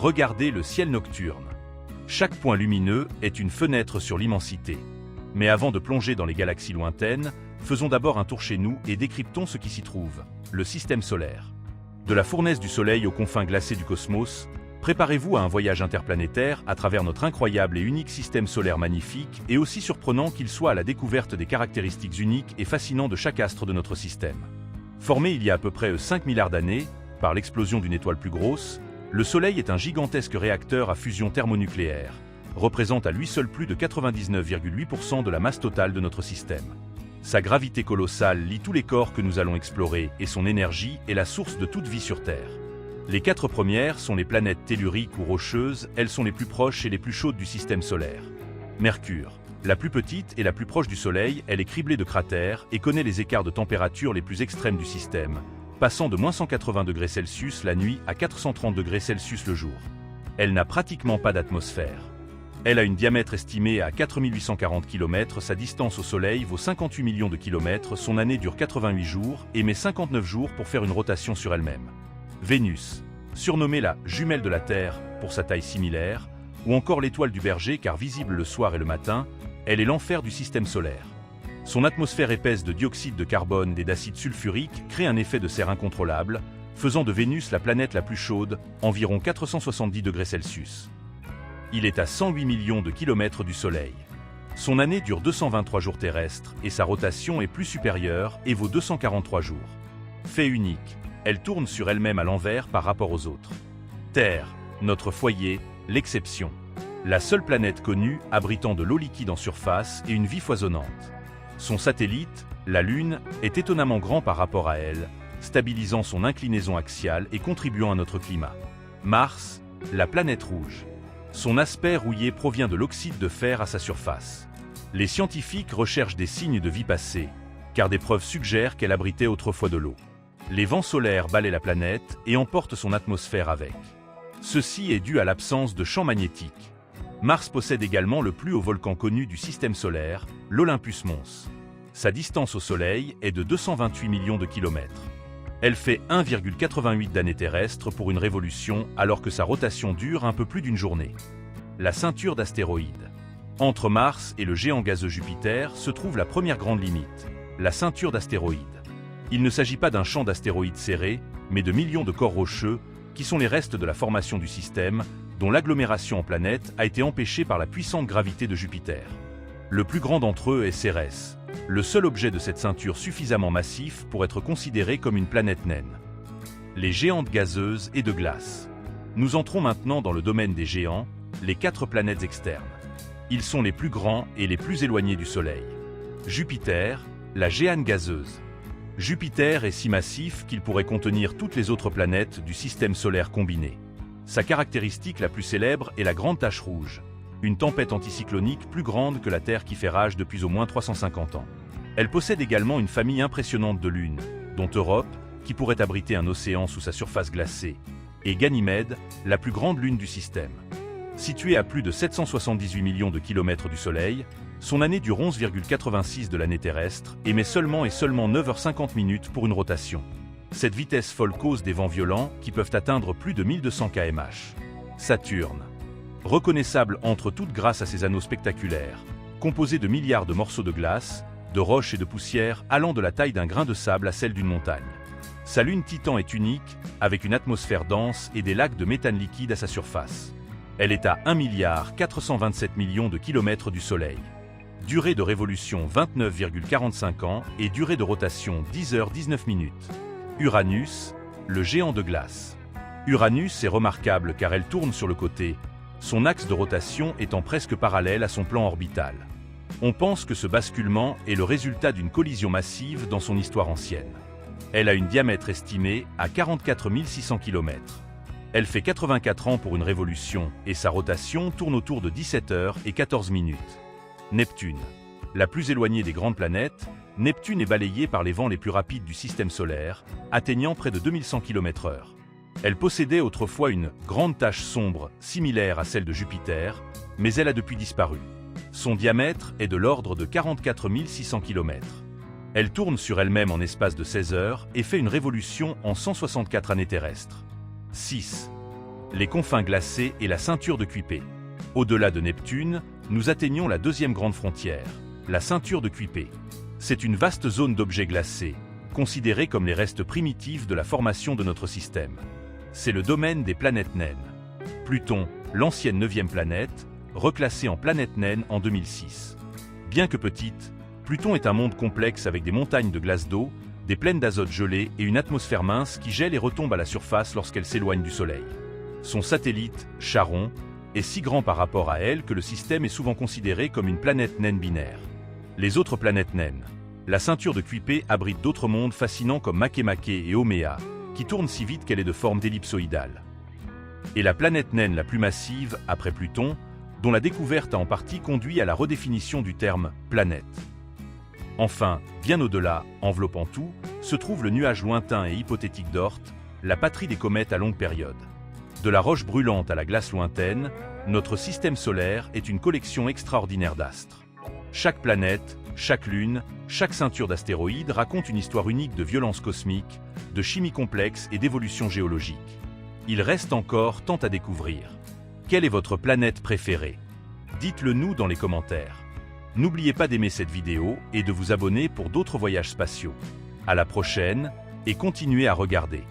Regardez le ciel nocturne. Chaque point lumineux est une fenêtre sur l'immensité. Mais avant de plonger dans les galaxies lointaines, faisons d'abord un tour chez nous et décryptons ce qui s'y trouve, le système solaire. De la fournaise du Soleil aux confins glacés du cosmos, préparez-vous à un voyage interplanétaire à travers notre incroyable et unique système solaire magnifique et aussi surprenant qu'il soit à la découverte des caractéristiques uniques et fascinantes de chaque astre de notre système. Formé il y a à peu près 5 milliards d'années, par l'explosion d'une étoile plus grosse, le Soleil est un gigantesque réacteur à fusion thermonucléaire, représente à lui seul plus de 99,8% de la masse totale de notre système. Sa gravité colossale lie tous les corps que nous allons explorer et son énergie est la source de toute vie sur Terre. Les 4 premières sont les planètes telluriques ou rocheuses, elles sont les plus proches et les plus chaudes du système solaire. Mercure, la plus petite et la plus proche du Soleil, elle est criblée de cratères et connaît les écarts de température les plus extrêmes du système, passant de -180°C la nuit à 430°C le jour. Elle n'a pratiquement pas d'atmosphère. Elle a un diamètre estimé à 4840 km, sa distance au Soleil vaut 58 millions de kilomètres, son année dure 88 jours et met 59 jours pour faire une rotation sur elle-même. Vénus, surnommée la jumelle de la Terre pour sa taille similaire, ou encore l'étoile du Berger car visible le soir et le matin, elle est l'enfer du système solaire. Son atmosphère épaisse de dioxyde de carbone et d'acide sulfurique crée un effet de serre incontrôlable, faisant de Vénus la planète la plus chaude, environ 470°C. Il est à 108 millions de kilomètres du Soleil. Son année dure 223 jours terrestres et sa rotation est plus supérieure et vaut 243 jours. Fait unique, elle tourne sur elle-même à l'envers par rapport aux autres. Terre, notre foyer, l'exception. La seule planète connue abritant de l'eau liquide en surface et une vie foisonnante. Son satellite, la Lune, est étonnamment grand par rapport à elle, stabilisant son inclinaison axiale et contribuant à notre climat. Mars, la planète rouge. Son aspect rouillé provient de l'oxyde de fer à sa surface. Les scientifiques recherchent des signes de vie passée, car des preuves suggèrent qu'elle abritait autrefois de l'eau. Les vents solaires balaient la planète et emportent son atmosphère avec. Ceci est dû à l'absence de champ magnétique. Mars possède également le plus haut volcan connu du système solaire, l'Olympus Mons. Sa distance au Soleil est de 228 millions de kilomètres. Elle fait 1,88 d'années terrestres pour une révolution alors que sa rotation dure un peu plus d'une journée. La ceinture d'astéroïdes. Entre Mars et le géant gazeux Jupiter se trouve la première grande limite, la ceinture d'astéroïdes. Il ne s'agit pas d'un champ d'astéroïdes serré, mais de millions de corps rocheux, qui sont les restes de la formation du système, dont l'agglomération en planète a été empêchée par la puissante gravité de Jupiter. Le plus grand d'entre eux est Cérès, le seul objet de cette ceinture suffisamment massif pour être considéré comme une planète naine. Les géantes gazeuses et de glace. Nous entrons maintenant dans le domaine des géants, les 4 planètes externes. Ils sont les plus grands et les plus éloignés du Soleil. Jupiter, la géante gazeuse. Jupiter est si massif qu'il pourrait contenir toutes les autres planètes du système solaire combiné. Sa caractéristique la plus célèbre est la grande tache rouge, une tempête anticyclonique plus grande que la Terre qui fait rage depuis au moins 350 ans. Elle possède également une famille impressionnante de lunes, dont Europe, qui pourrait abriter un océan sous sa surface glacée, et Ganymède, la plus grande lune du système. Située à plus de 778 millions de kilomètres du Soleil, son année dure 11,86 de l'année terrestre et met seulement 9h50 pour une rotation. Cette vitesse folle cause des vents violents qui peuvent atteindre plus de 1200 km/h. Saturne. Reconnaissable entre toutes grâce à ses anneaux spectaculaires, composés de milliards de morceaux de glace, de roches et de poussière allant de la taille d'un grain de sable à celle d'une montagne. Sa lune Titan est unique, avec une atmosphère dense et des lacs de méthane liquide à sa surface. Elle est à 1,427 milliard de kilomètres du Soleil. Durée de révolution 29,45 ans et durée de rotation 10h19. Uranus, le géant de glace. Uranus est remarquable car elle tourne sur le côté, son axe de rotation étant presque parallèle à son plan orbital. On pense que ce basculement est le résultat d'une collision massive dans son histoire ancienne. Elle a un diamètre estimé à 44 600 km. Elle fait 84 ans pour une révolution et sa rotation tourne autour de 17h14. Neptune. La plus éloignée des grandes planètes, Neptune est balayée par les vents les plus rapides du système solaire, atteignant près de 2100 km/h. Elle possédait autrefois une grande tache sombre, similaire à celle de Jupiter, mais elle a depuis disparu. Son diamètre est de l'ordre de 44 600 km. Elle tourne sur elle-même en espace de 16 heures et fait une révolution en 164 années terrestres. 6. les confins glacés et la ceinture de Kuiper. Au-delà de Neptune, nous atteignons la deuxième grande frontière, la ceinture de Kuiper. C'est une vaste zone d'objets glacés, considérée comme les restes primitifs de la formation de notre système. C'est le domaine des planètes naines. Pluton, l'ancienne 9e planète, reclassée en planète naine en 2006. Bien que petite, Pluton est un monde complexe avec des montagnes de glace d'eau, des plaines d'azote gelées et une atmosphère mince qui gèle et retombe à la surface lorsqu'elle s'éloigne du Soleil. Son satellite, Charon, est si grand par rapport à elle que le système est souvent considéré comme une planète naine binaire. Les autres planètes naines. La ceinture de Kuiper abrite d'autres mondes fascinants comme Makemake et Oméa, qui tournent si vite qu'elle est de forme d'ellipsoïdale. Et la planète naine la plus massive, après Pluton, dont la découverte a en partie conduit à la redéfinition du terme « planète ». Enfin, bien au-delà, enveloppant tout, se trouve le nuage lointain et hypothétique d'Oort, la patrie des comètes à longue période. De la roche brûlante à la glace lointaine, notre système solaire est une collection extraordinaire d'astres. Chaque planète, chaque lune, chaque ceinture d'astéroïdes raconte une histoire unique de violence cosmique, de chimie complexe et d'évolution géologique. Il reste encore tant à découvrir. Quelle est votre planète préférée? Dites-le nous dans les commentaires. N'oubliez pas d'aimer cette vidéo et de vous abonner pour d'autres voyages spatiaux. À la prochaine et continuez à regarder.